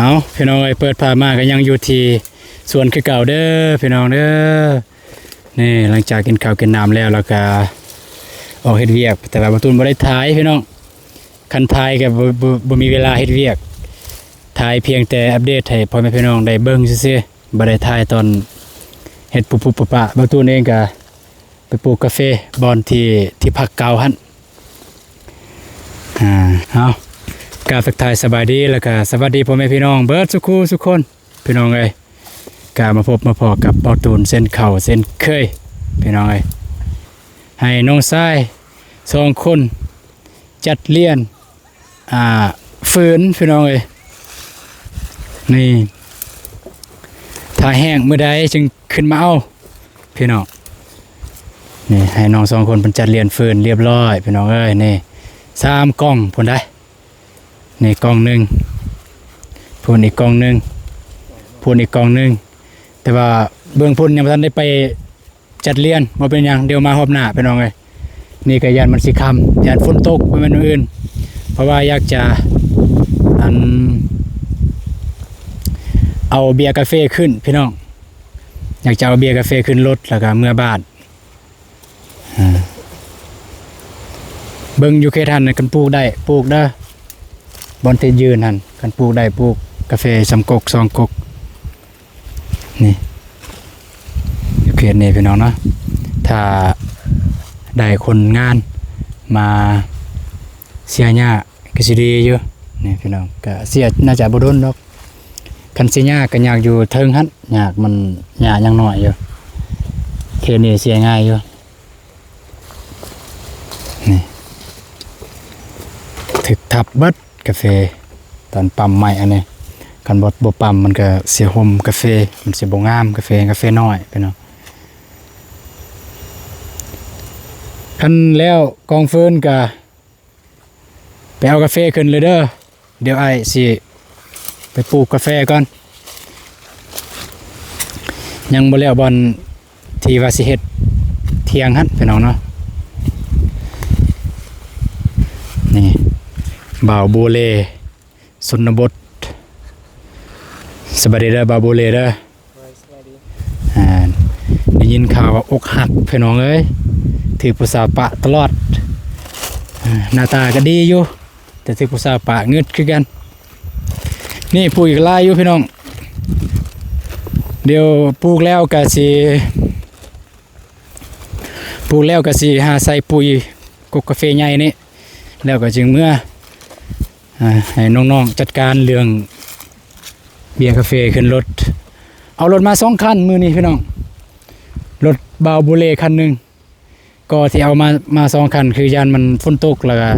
เอาพี่น้องเปิดผ้ามาก็ยังอยู่ที่สวนคือเก่าเด้อพี่น้องเด้อนี่หลังจากกินข้าวกินน้ำแล้วก็ออกเฮ็ดเวียกแต่ว่าบ่ตูนบ่ได้ถ่ายพี่น้องคันถ่ายก็บ่มีเวลาเฮ็ดเวียกถ่ายเพียงแต่อัปเดตให้พ่อแม่พี่น้องได้เบิ่งซื่อๆบ่ได้ถ่ายตอนเฮ็ดปุ๊บๆปะๆบ่ตูนเองก็ไปปลูกกาแฟบอนที่พักเก่าหั่นเอากราบทักทายสบายดีแล้วก็สวัสดีพ่อแม่พี่น้องเบิร์ดสุขุสุขคนพี่น้องเอ้ยกามาพบมาพอกับปอตูนเส้นเข่าเส้นเคยพี่น้องเอ้ยให้น้องชาย2คนจัดเลี้ยนฝืนพี่น้องเอ้ยนี่ถ้าแห้งเมื่อใดจึงขึ้นมาเอาพี่น้องนี่ให้น้อง2คนเพิ่นจัดเลี้ยนฝืนเรียบร้อยพี่น้องเอ้ยนี่3กล่องพุ่นได้นี่กล่องหนึ่งพูนอีกกล่องหนึ่งพูนอีกกล่องหนึ่งแต่ว่าเบื้องพุ่นยังไม่ทันได้ไปจัดเรียนมาเป็นอย่างเดียวมาหอบหน้าไปน้องเลยนี่ก็ยันมันสิคำยันฝนตกเป็นอื่นเพราะว่าอยากจะเอาเบียร์กาแฟขึ้นพี่น้องอยากจะเอาเบียร์กาแฟขึ้นรถแล้วก็เมื่อบ้านเบิ่งอยู่แค่ทันกันปลูกได้ปลูกได้บอนเตยืนหันกันปลูกได้ปลูกกาแฟ2 กก 2 กกนี่เขียนนี่พี่น้องเนาะถ้าได้คนงานมาเสียหญ้าก็สิดีอยู่นี่พี่น้องก็เสียน่าจะบ่โดนดอกคันเสียหญ้าก็อยากอยู่เทิงหั่นอยากมันหญ้ายังน้อยอยู่เขียนนี่เสียง่ายอยู่นี่ถึกทับเบิดกาแฟตอนปั๊มใหม่อันนี้กันบ่ปั๊มมันก็เสียหมกาแฟมันเสียบ่งามกาแฟน้อยพี่น้องคันแล้วกองฟืนก็ไปเอากาแฟขึ้นเลยเด้อเดี๋ยวไอ้สิไปปลูกกาแฟก่อนยังบ่แล้วบอนที่ว่าสิเฮ็ดเที่ยงหั่นพี่น้องเนาะนี่บ่าวโบเลสนบทสวัสดีเด้อบ่าวโบเลเด้อได้ยินข่าวว่าอกหักพี่น้องเอ้ยถือผู้สาวปะตลอดหน้าตาก็ดีอยู่แต่ถือผู้สาวปะเงืดคือกันนี่ปลูกอีกลายอยู่พี่น้องเดี๋ยวปลูกแล้วก็สิหาใส่ปุ๋ยกกกาแฟใหญ่นี่แล้วก็จึงเมื่อให้น้องๆจัดการเรื่องเบียร์กาแฟขึ้นรถเอารถมา2 คันมือนี้พี่น้องรถบาวบุเล่คันหนึ่งก็ที่เอามา2 คันคือยานมันฝนตกแล้วก็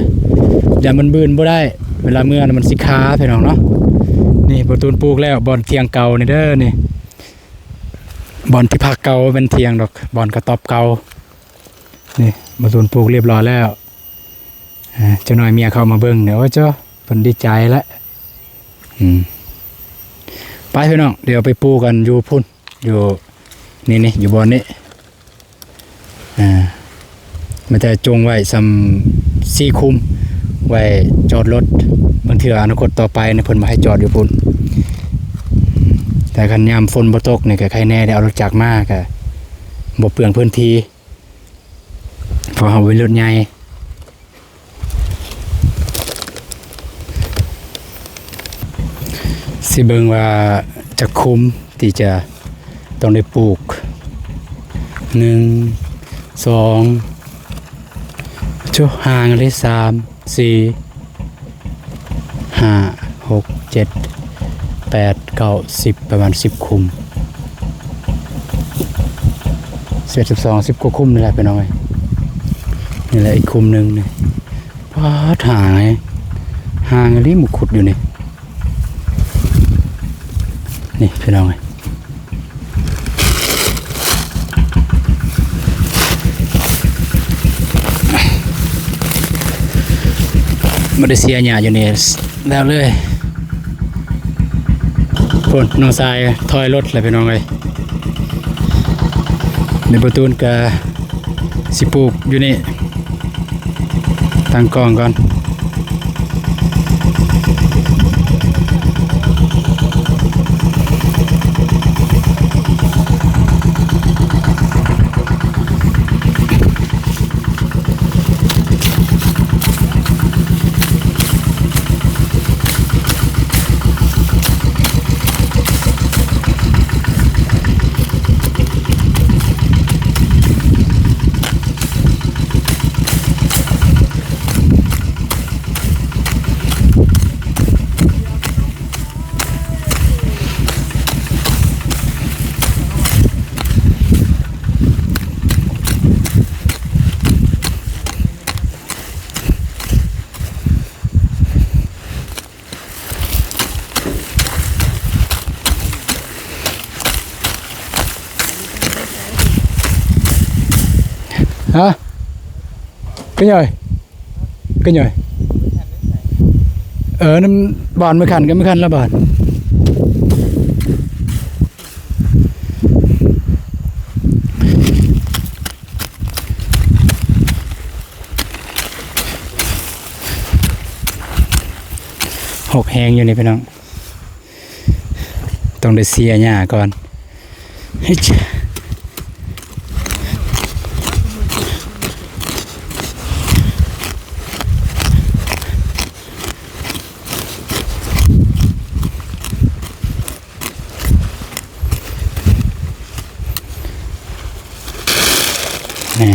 ยานมันบืนบ่ได้เวลาเมื่อมันสิค้าพี่น้องเนาะนี่ประตูปลูกแล้วบอนเทียงเก่านี่เด้อนี่บอนที่พักเก่าเป็นเทียงดอกบอนกระต๊อบเก่านี่ประตูปลูกเรียบร้อยแล้วเจ้าน้อยเมียเข้ามาเบิ่งเดี๋ยวเจ้าเพิ่นดีใจแล้วไปพี่น้องเดี๋ยวไปปูกันอยู่พุ่นอยู่นี่อยู่บอนนี้มันจะจงไว้ซ้ำ4 คุมไว้จอดรถบางเทื่ออนาคตต่อไปเนี่ยเพิ่นมาให้จอดอยู่พุ่นแต่คันยามฝนบ่ตกนี่ก็ใครแน่ได้เอารถจักรมาก็บ่เปลืองพื้นที่เพราะเฮาเป็นรถใหญ่สิเบิ่งว่าจะคุ้มที่จะต้องได้ปลูก1 2ชั่วห่างเลย3 4 5 6 7 8 9 10ประมาณ10 คุม12 10 กว่าคุมนี่แหละไปหน่อยนี่แหละอีกคุมหนึ่งนี่พอห่างaliหมุขุดอยู่นี่นี่พี่น้องมาได้เสียหญ้าอยู่นี่แล้วเลยพุ่นน้องชายถอยรถเลยพี่น้องเลยในประตูนก็สิปลูกอยู่นี่ตั้งกล้องก่อน cái nhồi cái nhồi ở nó bòn mới khăn là bònหกแหงอยู่นี่พี่น้องต้องได้เสียหญ้าก่อนเฮ้ยนี่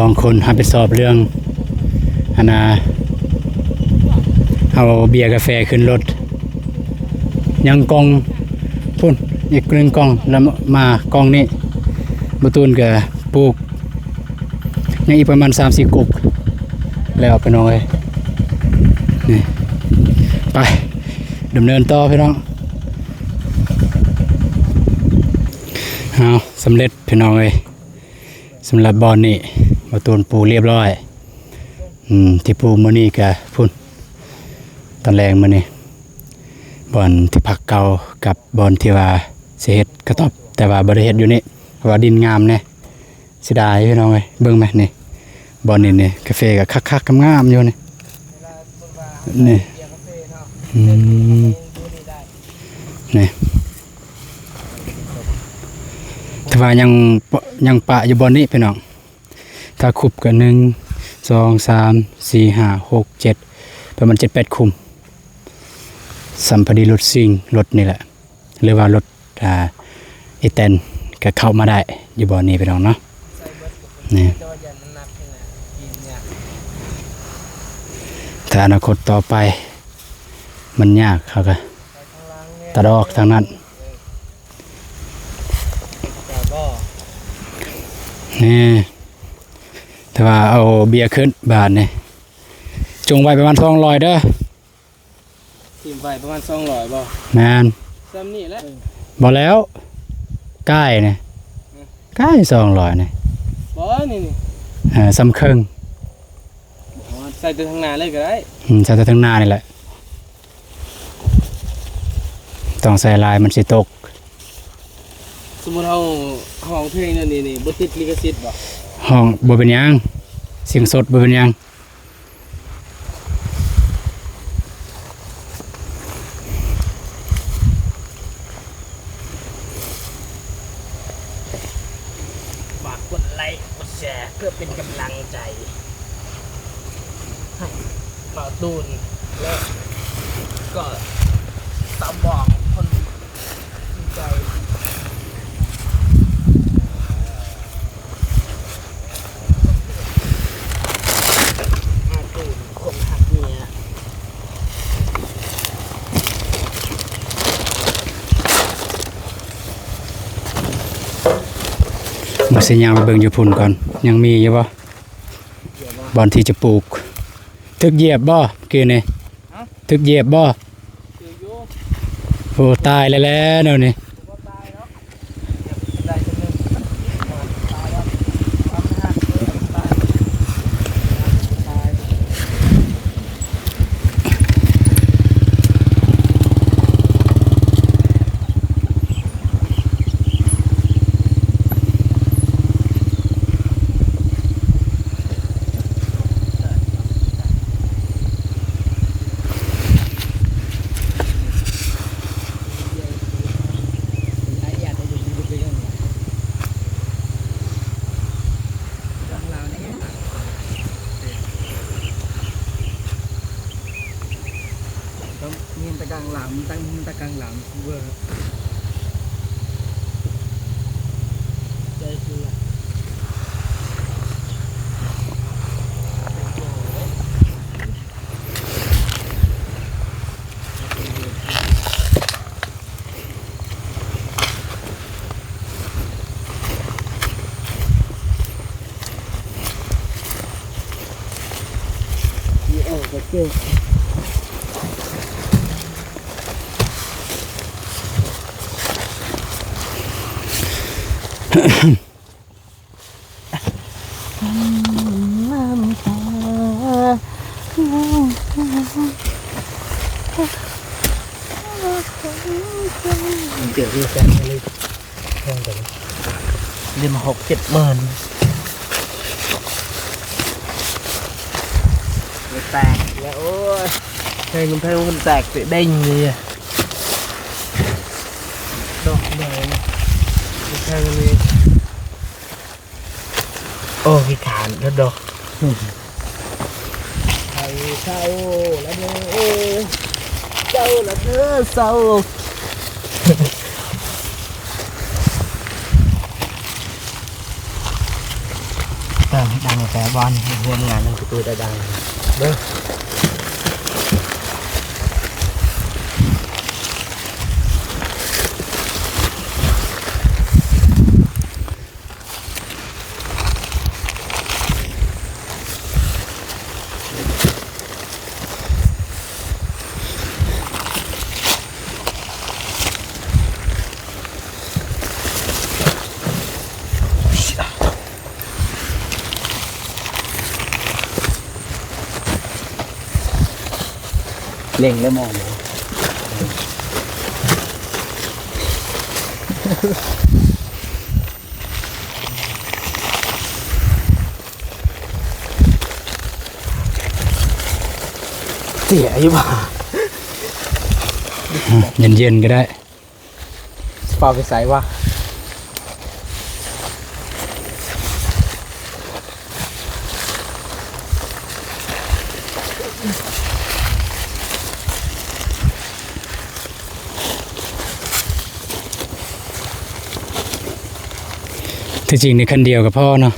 2คนหาไปสอบเรื่องอันน่ะเอาเบียร์กาแฟขึ้นรถยังกองพุ่นอีกหนึ่งกองแล้วมากองนี้บ่ตูนก็ปลูกยังอีกประมาณ 3-4 กุกแล้วพี่น้องเอ้ยนี่ไปดำเนินต่อพี่น้องเอาสำเร็จพี่น้องเอ้ยสำหรับบอนนี่บ่ตูนปูเรียบร้อยที่ปูมื้อนี้ก็พุ่นตอนแรงมื้อนี้บอนที่พักเก่ากับบอนที่ว่าสิเฮ็ดกระต๊อบแต่ว่าบ่ได้เฮ็ดอยู่นี่เพราะว่าดินงามแน่เสียดายพี่น้องเอ้ยเบิ่งแม่นี่บอนนี่กาแฟก็คักๆงามๆอยู่นี่นี่นี่ถ้าว่ายังปะอยู่บอนนี้พี่น้องถ้าคุบก็1 2 3 4 5 6 7ประมาณ 7-8 คุมสัมพดีรถซิ่งรถนี่แหละหรือว่ารถอีแตนก็เข้ามาได้อยู่บอนนี้พี่น้องเนาะนี่ถ้าอนาคตต่อไปมันยากเขาก็ตัดออกทางนั้นนี่ถ้าว่าเอาเบียร์ขึ้นบาทนี่จงไว้ประมาณ200เด้อทีมไว้ประมาณ200บ่แม่นซ้ำนี่แหละบ่แล้วใกล้นี่ใกล้200นี่บ่นี่ซ้ำครึ่งใส่ตัวทางหน้าเลยก็ได้ใส่ตัวทางหน้านี่แหละต้องใส่ลายมันสิตกสมมุติเฮาห้องเพลงนั่นนี่บ่ติดลิขสิทธิ์บ่ห้องบ่เป็นหยังเสียงสดบ่เป็นหยังฝากกดไลค์กดแชร์เพื่อเป็นกำลังใจให้บ่าวตูนและก็ตามบอกคนใจมาสิยางไปเบิ่งอยู่พุ่นก่อนยังมีอยู่บ่บอนที่จะปลูกทึกเหยียบบ่คือนี่ทึกเหยียบบ่โอ้ตายแล้วเนาะนี่nhìn ta càng làm ta càng làm vừa đây là okay. เดี๋ยวดูกันเลยแพงแต่เรียนมา6-7 หมื่นไม่แตกแล้วโอ้ยเพลงมันแตกเสียเด้งเลยดอกใหญ่ไม่แพงเลยโอ้ยขานแล้วดอกไทยเศร้าแล้วเนอเศร้าแล้วเนอเศร้า ดังแต่บอลรวมงานนั่นคือตัวดังเด้อเล่งแล้วมองเลยเสียอยู่ป่ะ เย็นๆก็ได้ เปล่าไปใส่วะ ที่จริงในคันเดียวกับพ่อเนาะ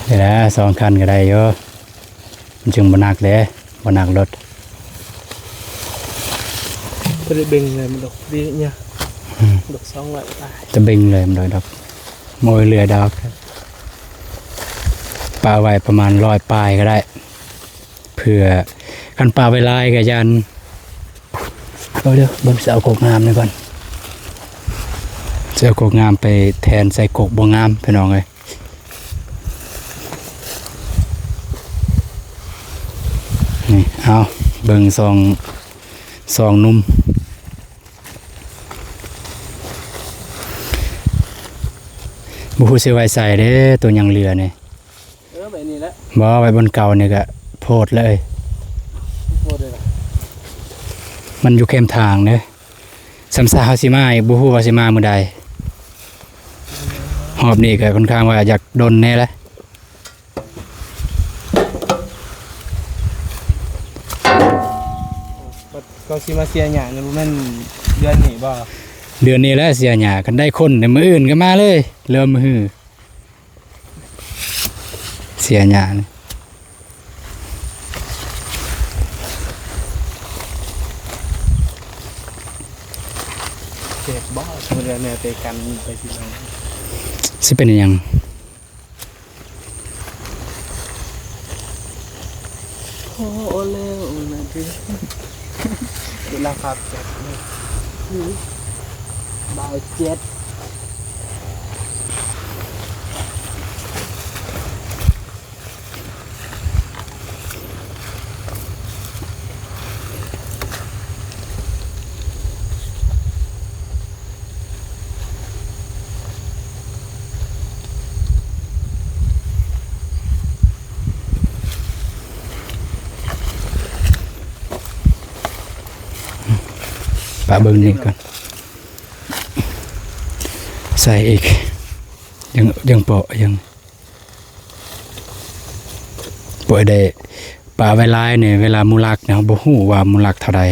เดี๋ยวนะ2 คันก็ได้เยอะมันจึงบ่หนักเลยบ่หนักรถ ก็ได้เบ่งเลยมันดอกดีเนี่ยดอก2loạiตาย จะเบ่งเลยมันโดยดอกโมยเรือดอกปลาไว้ประมาณ100 ปลายก็ได้ เพื่อคันปลาไว้ลายก็ยันเอาเด้อเบิ่งสิเอากกงามนี่ก่อนจะเอากกงามไปแทนใส่กกบ่งามพี่น้องเอ้ยนี่เอาเบิ่งซองนุ่มบุฮูสิไว้ใส่เด้ตัวยังเรือนี่ แบบนี้แหละ บ่ไว้บนเก่านี่ก็โพดเลย โคตรเลยล่ะ มันอยู่เข้มทางเด้สำซาเฮาสิมาอีกบ่ฮู้ว่าสิมามื้อใดหอบนี่ก็ค่อนข้างว่าอยากดนแน่แหละ ก็สิมาเสียหยาเนี่ยมันเดือนนี้บ่ เดือนนี้แหล้วเสียหญ้ากันได้คนในมื้ออื่นก็มาเลยเริ่มมือเสียหญ้านี่ เจ็บบ่สมมุติว่าแม่ไปกันไปสิน้อง สิเป็นอิหยัง โอ้เร็วนะพี่เวลาครับเจ็บนี่บ่าย7ปะเบิ่งนี่ก่อนใส่อีกยังเปาะยังปล่อยได้ปลาไว้ลายเนี่ยเวลามูลักเนี่ยบ่ฮู้ว่ามูลักเท่าใด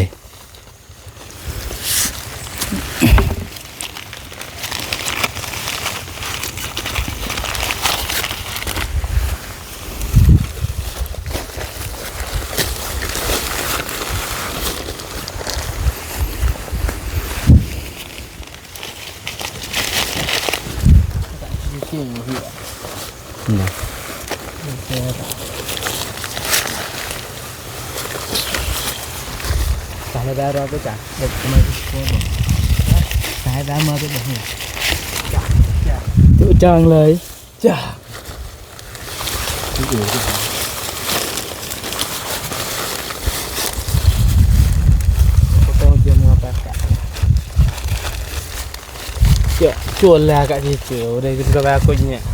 ที่อยู่ที่สายได้รอไปจ้ะเด็กทำไมตัวบอกสายได้มาตัวบอกเนี่ยจุจังเลยจ้าที่อยู่ที่ต้องเตรียมมาไปกะเจ้าชวนแล้วกะที่เจียวได้ก็แบบคนเนี่ย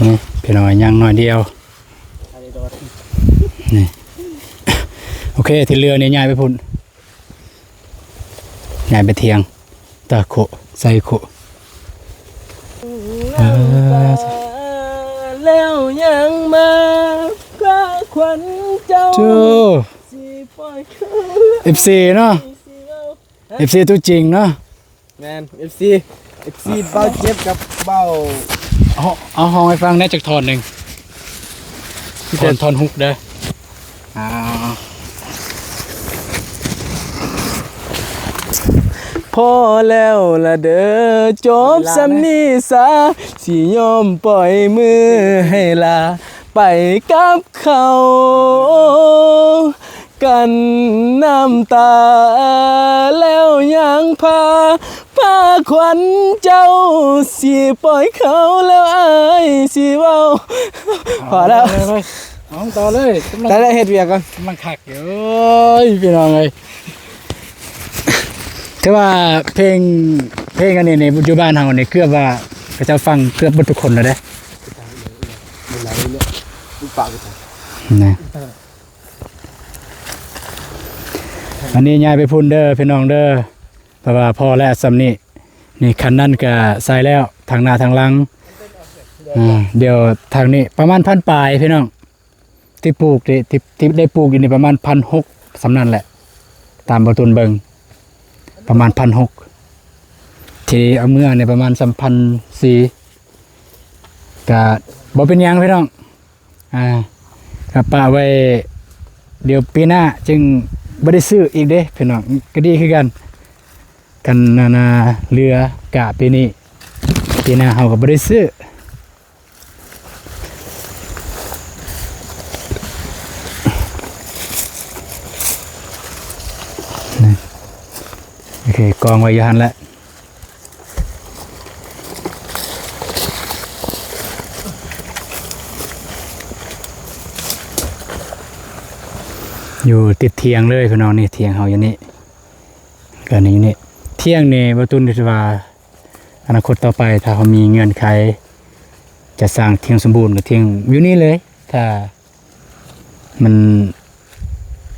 นี่พี่น้อยยังน้อยเดียวนี่โอเค เคที่เรือเนี่ยย้ายไปพุ่นย้ายไปเทียงตะโขใส่โข แล้วยังมาพระขวัญเจ้า โจ สิปล่อยเขา FC เนาะ FC ตัวจริงเนาะ แมน FC เบ้าเจ็บกับเบ้า เอาห้องให้ฟังได้จากทอนหนึ่งทอนฮุกเด้ออ่า พอแล้วละเด้อจบสำนีสาสิยอมปล่อยมือให้ลาไปกับเขากันน้ำตาแล้วยังพาขวัญเจ้าสิปล่อยเขาแล้วอายสิเว้าพอแล้ว เอาต่อเลยกำลัง ได้เฮ็ดเวียกก่อน กำลังคักอยู่เอ้ยพี่น้องเอ้ยถือว่าเพลงอันนี้ในอยู่บ้านเฮานี่เกือบว่าเขาเจ้าฟังเกือบหมดทุกคนแล้วเด้ ดูปากกัน นะอันนี้ย้ายไปพุ่นเด้อพี่น้องเด้อเพราะว่าพอแล้วสำนี้นี่คันนั้นก็ใส่แล้วทางหน้าทางหลังเดี๋ยวทางนี้ประมาณ1,000ปลายพี่น้องที่ปลูกที่ได้ปลูกอยู่นี่ประมาณ1,600สำนั้นแหละตามประตูนเบิงประมาณ1,600ที่เอาเมื่อเนี่ยประมาณ3,400ก็บ่เป็นหยังพี่น้องกับป้าไว้เดี๋ยวปีหน้าจึงบ่ได้ซื้ออีกเด้พี่น้องก็ดีคือกันนาเรือกะปีนี้ปีหน้าเฮาก็บ่ได้ซื้อนะโอเคกองไว้อยู่หั่นแล้วอยู่ติดเทียงเลยพี่น้องนี่เทียงเฮาอยู่นี่ก็นี่เที่ยงนี่บ่ตุนที่ว่าอนาคตต่อไปถ้าเขามีเงื่อนไขจะสร้างเทียงสมบูรณ์ก็เทียงอยู่นี่เลย ถ้ามัน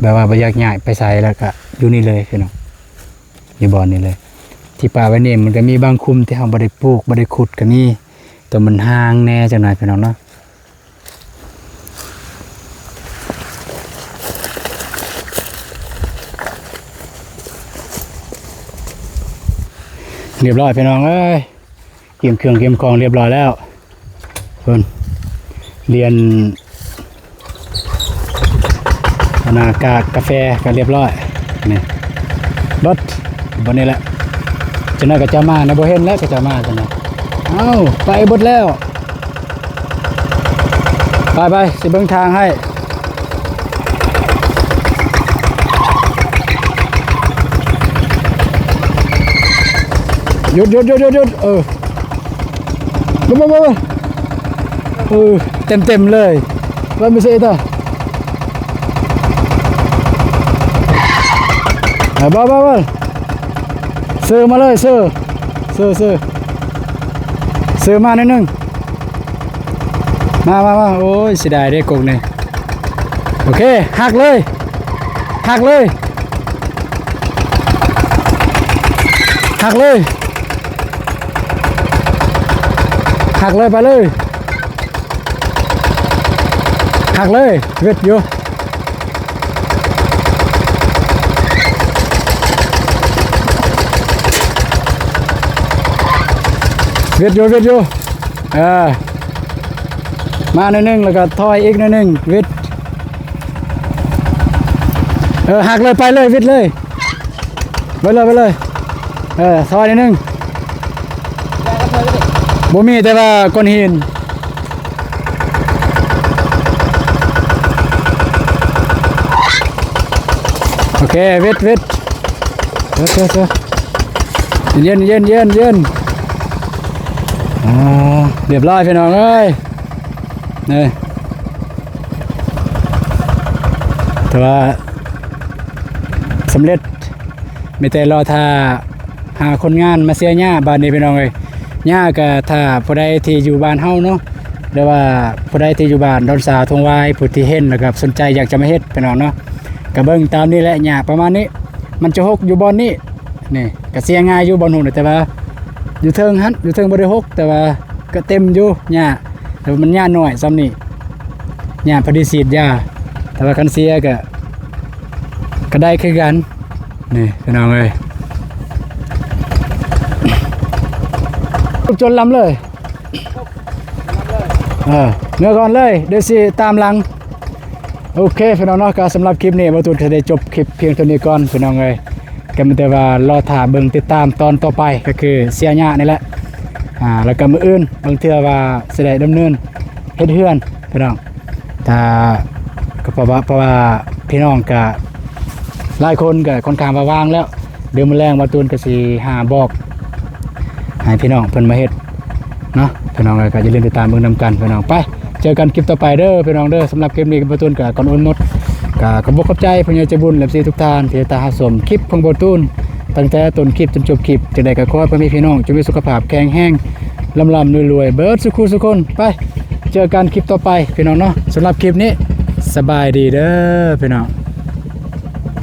แบบว่าบ่อยากย้ายไปไสแล้วก็อยู่นี่เลยพี่น้องอยู่บ่อนนี่เลย ที่ป่าไว้นี่มันก็มีบางคุมที่เฮาบ่ได้ปลูกบ่ได้ขุดก็มีแต่มันห่างแน่จังหน่อยพี่น้องเนาะเรียบร้อยพี่น้องเอ้ยเตรียมเครื่องเตรียมของเรียบร้อยแล้วคนเรียนกาแฟกันเรียบร้อยนี่รถบนนี้แหละจะน่าก็จะมานะบ่เห็นแล้วก็จะมาจังนะเอ้าไปบดแล้วไปสิเบิ่งทางให้หยุดเต็มเลยว่าไม่ใช่ต่อบ้าซื้อมาเลยซื้อมาหน่อยนึงมาโอ้ยเสียดายได้กงเนี่ยโอเคหักเลยไปเลยหักเลยเวทอยู่มาหน่อยนึงแล้วก็ถอยอีกหน่อยนึงเวทหักเลยไปเลยเวทเลยไปเลยถอยหน่อยนึงบ่มีแต่ว่าก้อนหินโอเคเวทเย็นเรียบร้อยพี่น้องเอ้ยนี่แต่ว่าสำเร็จไม่แต่รอท่าหาคนงานมาเสียหญ้าบ้านนี้พี่น้องเอ้ยหญ้าก็ถ้าผู้ใดที่อยู่บ้านเฮาเนาะหรือว่าผู้ใดที่อยู่บ้านดอนสาวทงวายผู้ที่เห็นแล้วก็สนใจอยากจะมาเฮ็ดพี่น้องเนาะ กระเบิ้งตามนี่แหละหญ้าประมาณนี้มันจะหกอยู่บอนนี้นี่กระเสียง่ายอยู่บอนหุ่นแต่ว่าอยู่เทิงหันอยู่เทิงบ่ได้หกแต่ว่าก็เต็มอยู่หญ้าแต่ว่ามันหญ้าน้อยซ้ำนี่หญ้าพอดีฉีดยาแต่ว่าคันเสียก็ได้คือกันนี่พี่น้องเอ้ยจนลำเลยเนื้อก่อนเลยเดี๋ยวสิตามหลังโอเคพี่น้องเนาะก็สำหรับคลิปนี้บ่ตูนจะได้จบคลิปเพียงเท่านี้ก่อนพี่น้องเอ้ยก็มีแต่ว่ารอถ่าเบิ่งติดตามตอนต่อไปก็คือเสียหญ้านี่แหละแล้วก็มื้ออื่นบางเทื่อว่าสิได้ดำเนินเฮ็ดเฮือนพี่น้องถ้าก็เพราะว่าพี่น้องก็หลายคนก็ค่อนข้างว่าว่างแล้วเดี๋ยวมื้อแลงบ่ตูนก็สิหาบอกให้พี่น้องเพิ่นมาเฮ็ดเนาะพี่น้องก็อย่าลืมติดตามเบิ่งนำกันพี่น้องไปเจอกันคลิปต่อไปเด้อพี่น้องเด้อสำหรับคลิปนี้ก็บ่ตูนก็ก่อนอื่นหมดก็ขอบคุณขอบใจผู้ใหญ่ใจบุญและทุกท่านที่ตามชมคลิปของบ่ตูนตั้งแต่ต้นคลิปจนจบคลิปจังได๋ก็ขอให้พ่อแม่พี่น้องจงมีสุขภาพแข็งแรงลำรวยๆเบิดสุขสุขคนไปเจอกันคลิปต่อไปพี่น้องเนาะสำหรับคลิปนี้สบายดีเด้อพี่น้อง